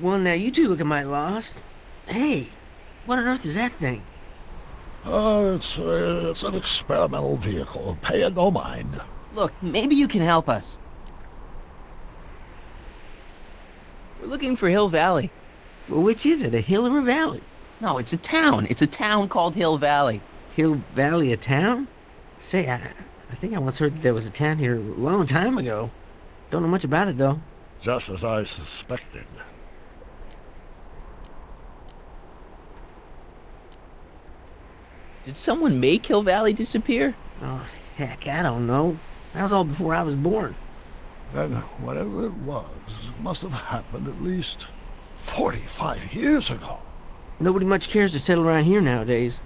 Well, now you two look mighty lost. Hey, what on earth is that thing? It's an experimental vehicle. Pay it no mind. Look, maybe you can help us. We're looking for Hill Valley. Well, which is it, a hill or a valley? No, it's a town. It's a town called Hill Valley. Hill Valley, a town? Say, I think I once heard that there was a town here a long time ago. Don't know much about it, though. Just as I suspected. Did someone make Hill Valley disappear? Oh, heck, I don't know. That was all before I was born. Then whatever it was must have happened at least 45 years ago. Nobody much cares to settle around here nowadays.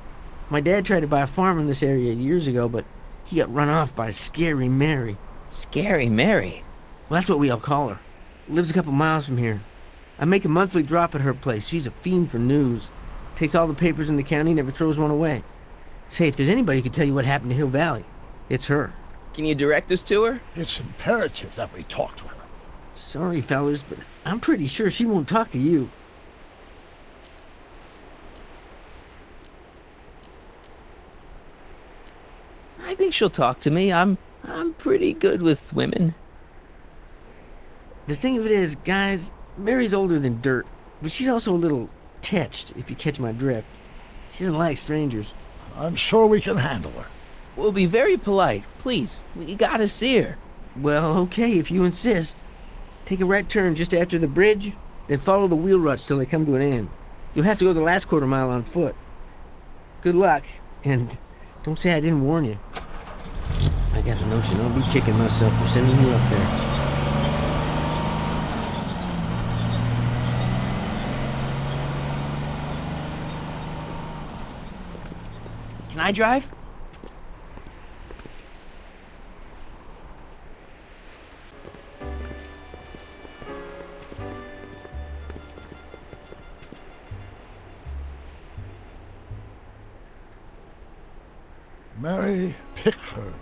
My dad tried to buy a farm in this area years ago, but he got run off by Scary Mary. Scary Mary? Well, that's what we all call her. Lives a couple miles from here. I make a monthly drop at her place. She's a fiend for news. Takes all the papers in the county, never throws one away. Say, if there's anybody who can tell you what happened to Hill Valley, it's her. Can you direct us to her? It's imperative that we talk to her. Sorry, fellas, but I'm pretty sure she won't talk to you. I think she'll talk to me. I'm pretty good with women. The thing of it is, guys, Mary's older than dirt, but she's also a little tetched, if you catch my drift. She doesn't like strangers. I'm sure we can handle her. We'll be very polite. Please, we gotta see her. Well, okay, if you insist. Take a right turn just after the bridge, then follow the wheel ruts till they come to an end. You'll have to go the last quarter mile on foot. Good luck, and don't say I didn't warn you. I got a notion I'll be kicking myself for sending you up there. Can I drive? Mary Pickford.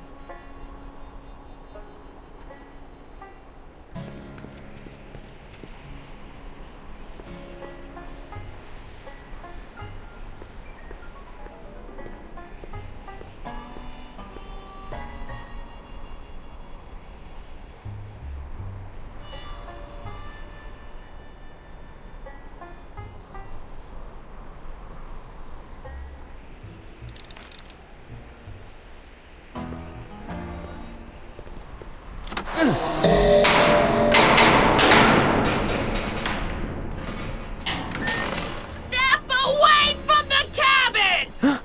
Step away from the cabin!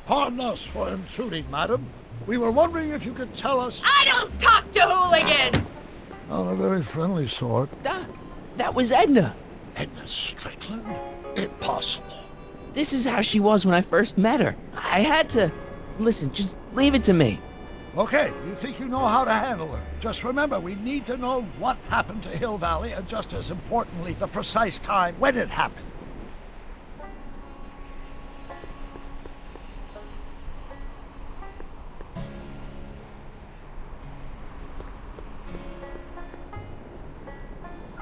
Pardon us for intruding, madam. We were wondering if you could tell us... I don't talk to hooligans! On a very friendly sort. Doc, that was Edna. Edna Strickland? Impossible. This is how she was when I first met her. I had to... Listen, just leave it to me. Okay, you think you know how to handle her. Just remember, we need to know what happened to Hill Valley, and just as importantly, the precise time when it happened.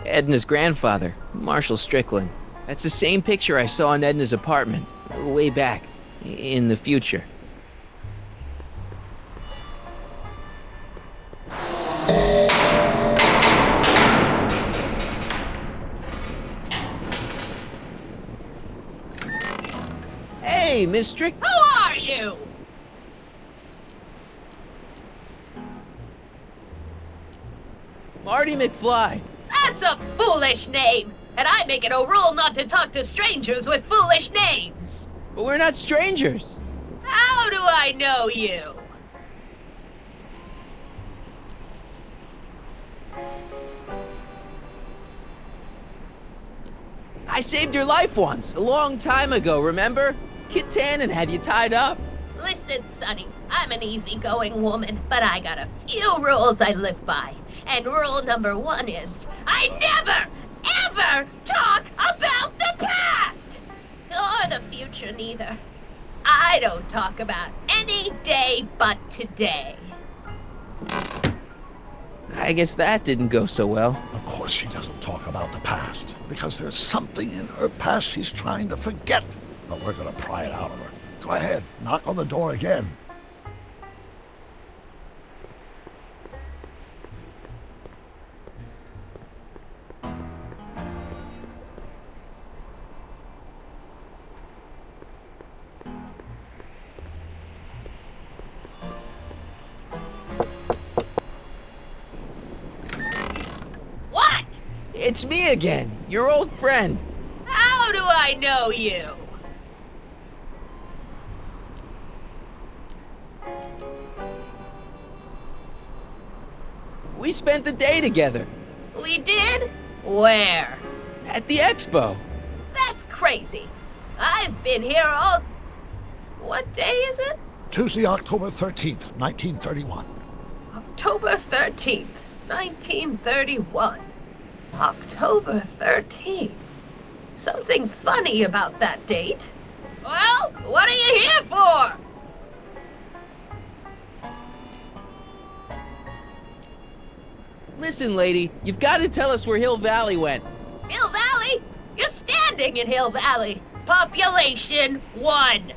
Edna's grandfather, Marshall Strickland. That's the same picture I saw in Edna's apartment, way back, in the future. Hey, Miss Strick... Who are you? Marty McFly. That's a foolish name, and I make it a rule not to talk to strangers with foolish names. But we're not strangers. How do I know you? I saved your life once, a long time ago, remember? Kit Tannen had you tied up. Listen, Sonny, I'm an easygoing woman, but I got a few rules I live by. And rule number 1 is, I never, ever talk about the past! Or the future, neither. I don't talk about any day but today. I guess that didn't go so well. Of course she doesn't talk about the past, because there's something in her past she's trying to forget. But we're gonna pry it out of her. Go ahead, knock on the door again. What? It's me again, your old friend. How do I know you? We spent the day together We did? Where? at the expo. That's crazy. I've been here all... What day is it? Tuesday, October 13th, 1931. October 13th, 1931. October 13th. Something funny about that date. Well, what are you here for? Listen, lady, you've got to tell us where Hill Valley went. Hill Valley? You're standing in Hill Valley. Population 1.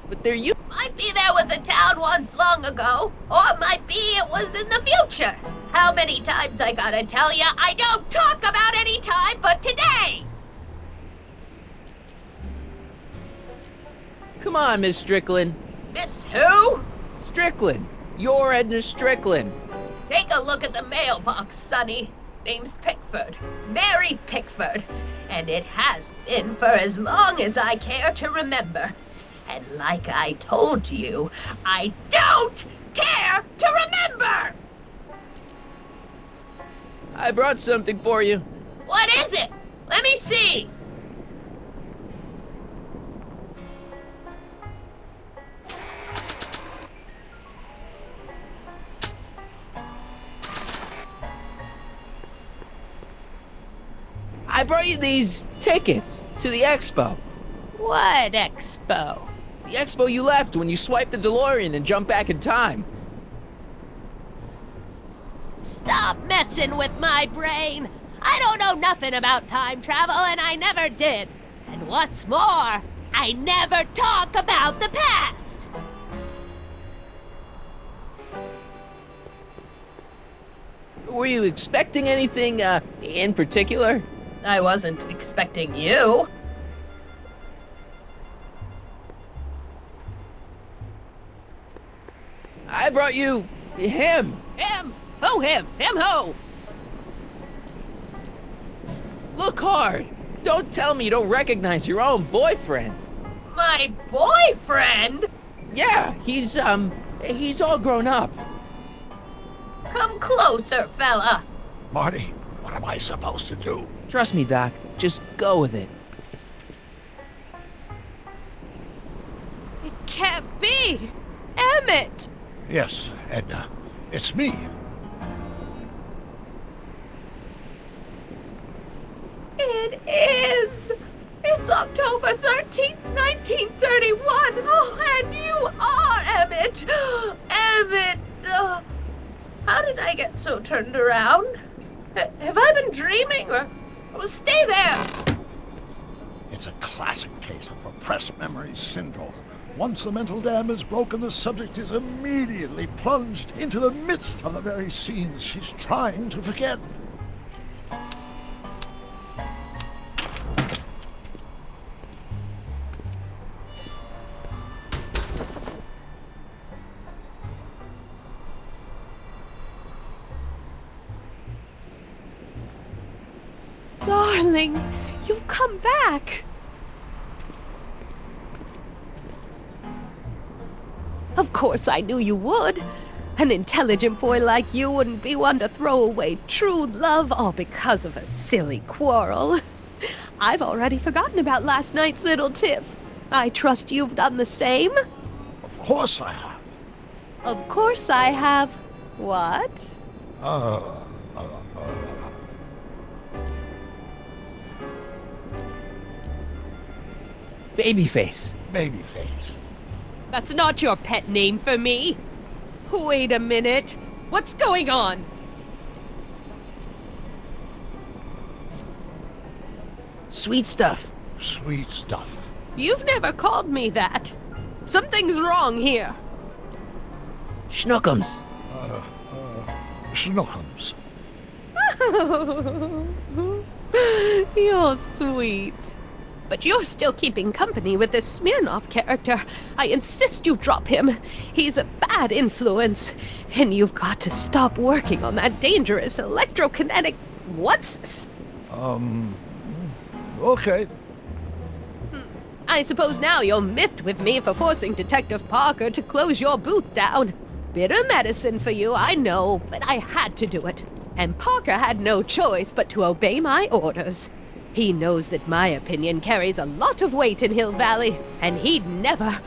But there you... Might be there was a town once long ago, or might be it was in the future. How many times I gotta tell ya I don't talk about any time but today? Come on, Miss Strickland. Miss who? Strickland. You're Edna Strickland. Take a look at the mailbox, Sonny. Name's Pickford. Mary Pickford. And it has been for as long as I care to remember. And like I told you, I don't care to remember! I brought something for you. What is it? Let me see. I brought you these tickets to the expo. What expo? The expo you left when you swiped the DeLorean and jumped back in time. Stop messing with my brain. I don't know nothing about time travel, and I never did. And what's more, I never talk about the past. Were you expecting anything, in particular? I wasn't expecting you. I brought you him. Him? Who him? Him who? Look hard. Don't tell me you don't recognize your own boyfriend. My boyfriend? Yeah, he's all grown up. Come closer, fella. Marty, what am I supposed to do? Trust me, Doc. Just go with it. It can't be. Emmett! Yes, Edna. It's me. It is! It's October 13th, 1931! Oh, and you are Emmett! Emmett! How did I get so turned around? Have I been dreaming, or... Well, stay there! It's a classic case of repressed memory syndrome. Once the mental dam is broken, the subject is immediately plunged into the midst of the very scenes she's trying to forget. Darling, you've come back! Of course I knew you would. An intelligent boy like you wouldn't be one to throw away true love all because of a silly quarrel. I've already forgotten about last night's little tiff. I trust you've done the same? Of course I have. Of course I have. What? Babyface. Babyface. That's not your pet name for me. Wait a minute. What's going on? Sweet stuff. Sweet stuff. You've never called me that. Something's wrong here. Schnookums. Schnookums. You're sweet. But you're still keeping company with this Smirnoff character. I insist you drop him. He's a bad influence. And you've got to stop working on that dangerous electrokinetic... What's this? Okay. I suppose now you're miffed with me for forcing Detective Parker to close your booth down. Bitter medicine for you, I know, but I had to do it. And Parker had no choice but to obey my orders. He knows that my opinion carries a lot of weight in Hill Valley, and he'd never...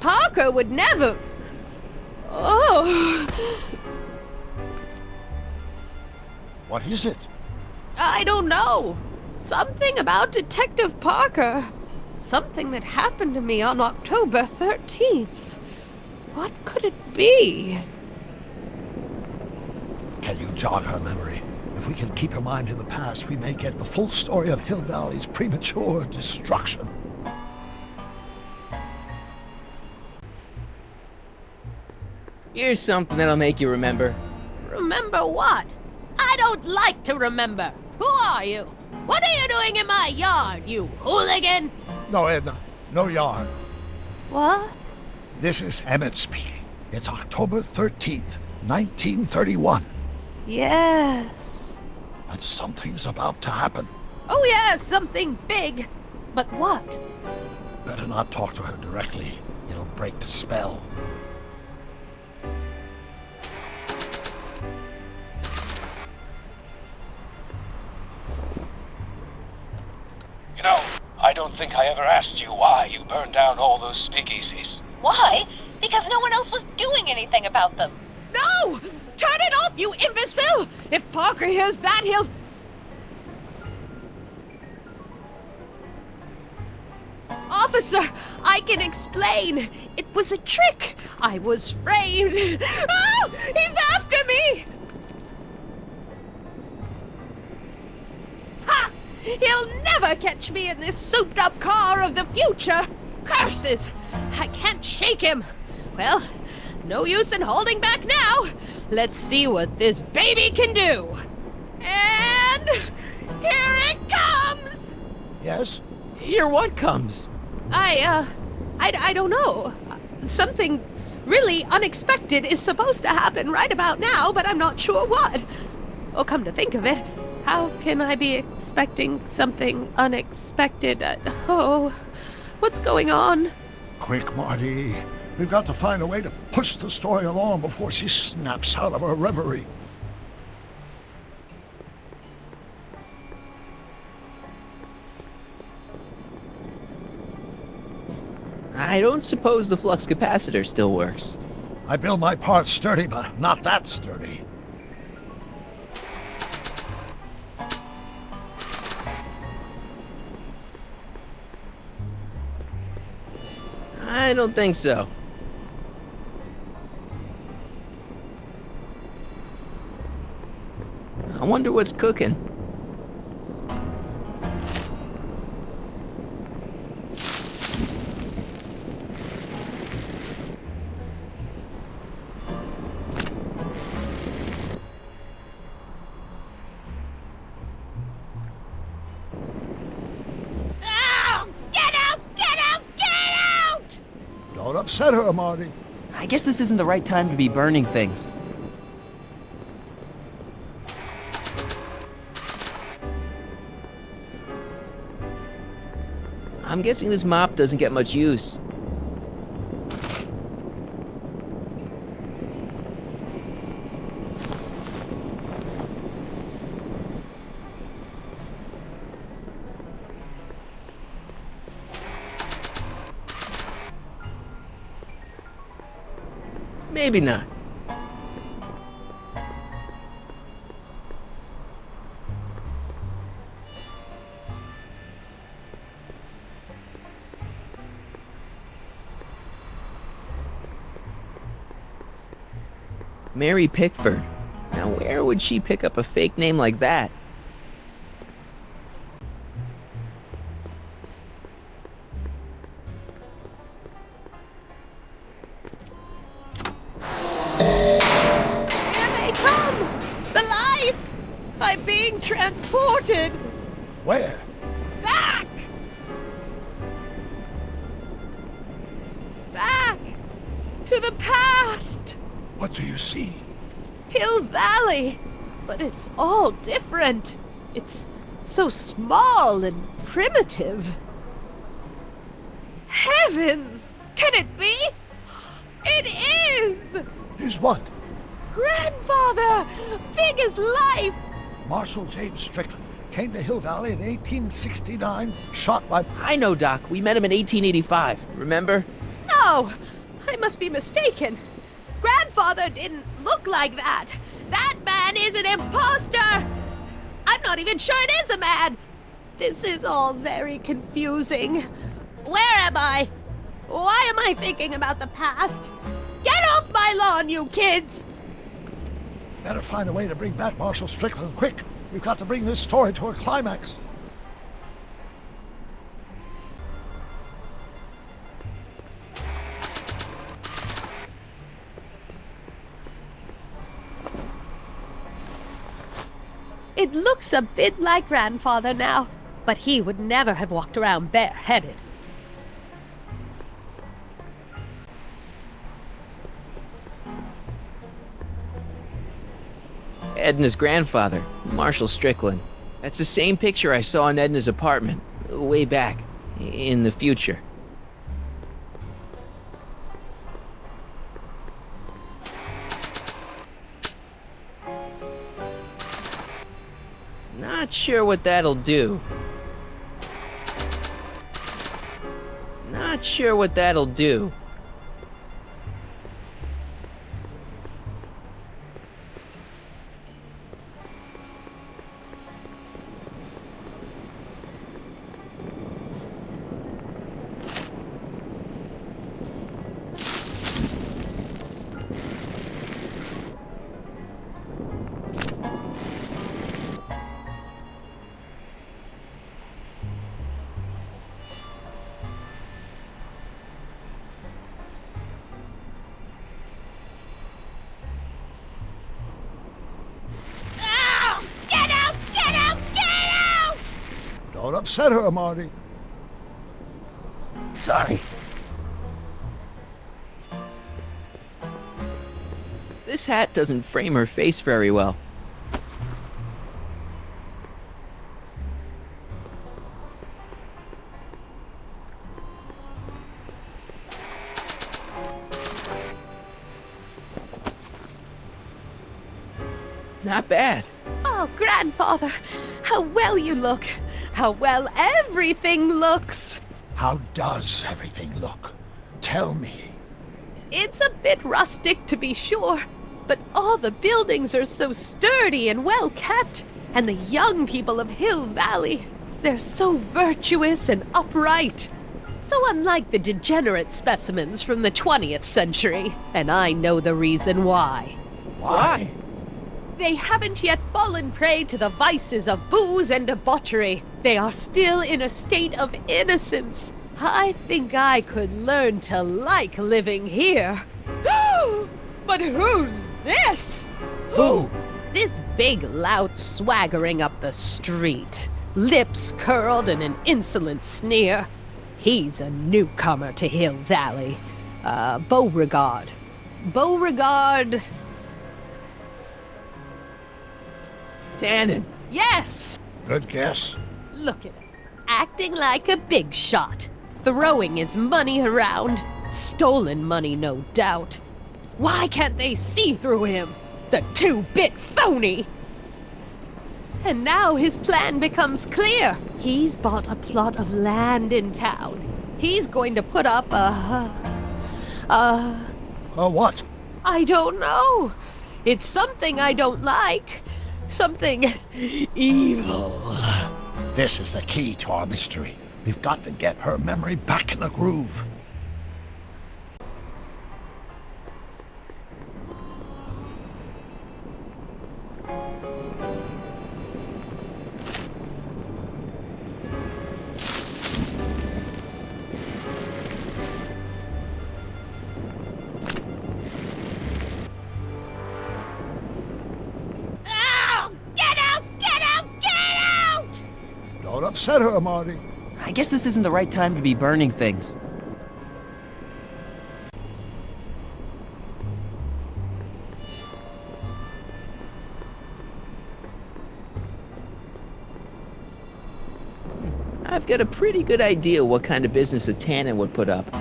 Parker would never... Oh... What is it? I don't know. Something about Detective Parker. Something that happened to me on October 13th. What could it be? Can you jog her memory? If we can keep her mind in the past, we may get the full story of Hill Valley's premature destruction. Here's something that'll make you remember. Remember what? I don't like to remember. Who are you? What are you doing in my yard, you hooligan? No, Edna. No yarn. What? This is Emmett speaking. It's October 13th, 1931. Yes. And something's about to happen. Oh yes, something big. But what? Better not talk to her directly. It'll break the spell. You know, I don't think I ever asked you why you burned down all those speakeasies. Why? Because no one else was doing anything about them. No! Turn it off, you imbecile! If Parker hears that, he'll... Officer, I can explain. It was a trick. I was framed. Oh, he's after me! Ha! He'll never catch me in this souped-up car of the future. Curses! I can't shake him. Well, no use in holding back now. Let's see what this baby can do. And here it comes! Yes? Here what comes? I don't know. Something really unexpected is supposed to happen right about now, but I'm not sure what. Oh, come to think of it, how can I be expecting something unexpected? What's going on? Quick, Marty. We've got to find a way to push the story along before she snaps out of her reverie. I don't suppose the flux capacitor still works. I build my parts sturdy, but not that sturdy. I don't think so. I wonder what's cooking. Oh, get out! Get out! Get out! Don't upset her, Marty. I guess this isn't the right time to be burning things. I'm guessing this mop doesn't get much use. Maybe not. Mary Pickford. Now, where would she pick up a fake name like that? Here they come! The lights! I'm being transported! Where? Back! Back! To the past! What do you see? Hill Valley! But it's all different. It's so small and primitive. Heavens! Can it be? It is! Is what? Grandfather! Big as life! Marshal James Strickland came to Hill Valley in 1869, shot by... I know, Doc. We met him in 1885. Remember? No! I must be mistaken. Grandfather didn't look like that. That man is an imposter! I'm not even sure it is a man! This is all very confusing. Where am I? Why am I thinking about the past? Get off my lawn, you kids! Better find a way to bring back Marshal Strickland, quick! We've got to bring this story to a climax. It looks a bit like Grandfather now, but he would never have walked around bareheaded. Edna's grandfather, Marshall Strickland. That's the same picture I saw in Edna's apartment, way back, in the future. Not sure what that'll do. Not sure what that'll do. Don't upset her, Marty. Sorry. This hat doesn't frame her face very well. Not bad. Oh, Grandfather, how well you look. How well everything looks. How does everything look? Tell me. It's a bit rustic, to be sure, but all the buildings are so sturdy and well kept. And the young people of Hill Valley, they're so virtuous and upright. So unlike the degenerate specimens from the 20th century, and I know the reason why. Why? They haven't yet fallen prey to the vices of booze and debauchery. They are still in a state of innocence. I think I could learn to like living here. But who's this? Who? This big lout swaggering up the street, lips curled in an insolent sneer. He's a newcomer to Hill Valley. Beauregard. Beauregard... Tannen. Yes! Good guess. Look at him, acting like a big shot, throwing his money around. Stolen money, no doubt. Why can't they see through him? The two-bit phony! And now his plan becomes clear. He's bought a plot of land in town. He's going to put up a What? I don't know. It's something I don't like. Something evil. This is the key to our mystery. We've got to get her memory back in the groove. upset her, Marty. I guess this isn't the right time to be burning things. I've got a pretty good idea what kind of business a tannin would put up.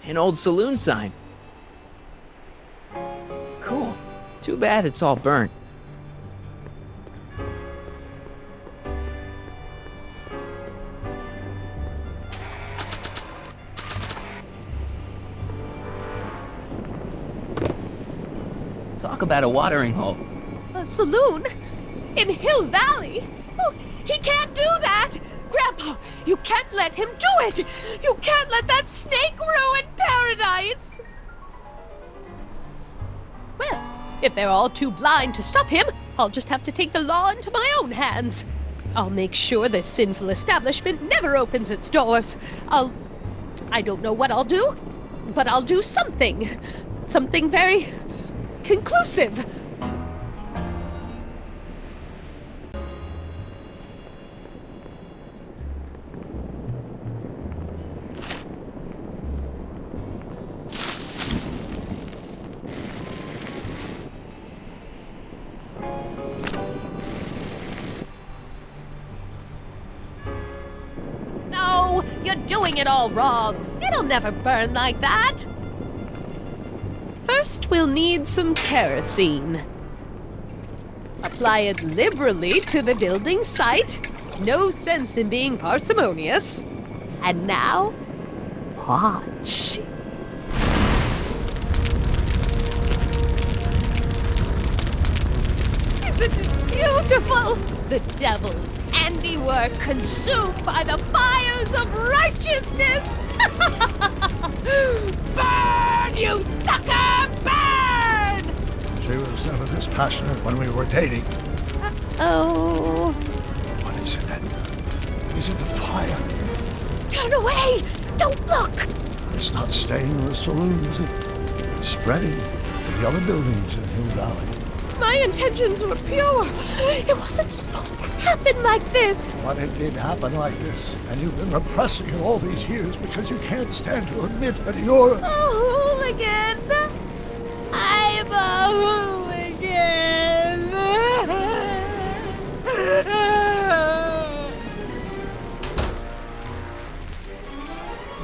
An old saloon sign. Cool. Too bad it's all burnt. Talk about a watering hole. A saloon? In Hill Valley? Oh, he can't do that! Grandpa, you can't let him do it! You can't let that snake ruin paradise! Well, if they're all too blind to stop him, I'll just have to take the law into my own hands. I'll make sure this sinful establishment never opens its doors. I don't know what I'll do, but I'll do something. Something very conclusive. No, you're doing it all wrong. It'll never burn like that. First, we'll need some kerosene. Apply it liberally to the building site. No sense in being parsimonious. And now, watch. Isn't it beautiful? The devil's handiwork consumed by the fires of righteousness. Burn, you sucker! Burn! She was never this passionate when we were dating. Oh. What is it, Edna? Is it the fire? Turn away! Don't look! It's not staying in the saloon, is it? It's spreading to the other buildings in Hill Valley. My intentions were pure. It wasn't supposed to happen like this. But it did happen like this, and you've been repressing it all these years because you can't stand to admit that you're A hooligan. I'm a hooligan.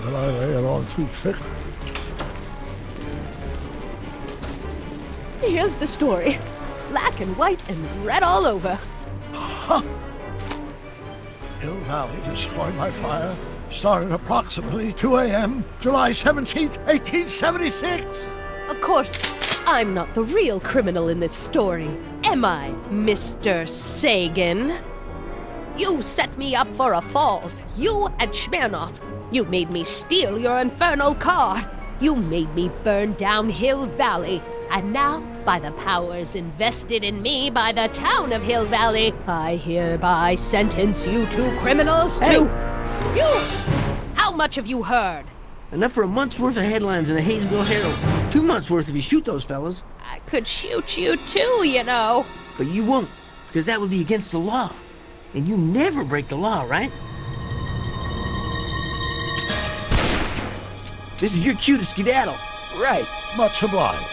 But I lay it on too thick. Here's the story. Black and white and red all over. Hill Valley destroyed by fire started approximately 2 a.m., July 17th, 1876. Of course, I'm not the real criminal in this story, am I, Mr. Sagan? You set me up for a fall. You and Smirnoff. You made me steal your infernal car. You made me burn down Hill Valley. And now, by the powers invested in me by the town of Hill Valley, I hereby sentence you two criminals to... You! How much have you heard? Enough for a month's worth of headlines in the Hayesville Herald. 2 months worth if you shoot those fellas. I could shoot you too, you know. But you won't, because that would be against the law. And you never break the law, right? This is your cue to skedaddle. Right. Much obliged.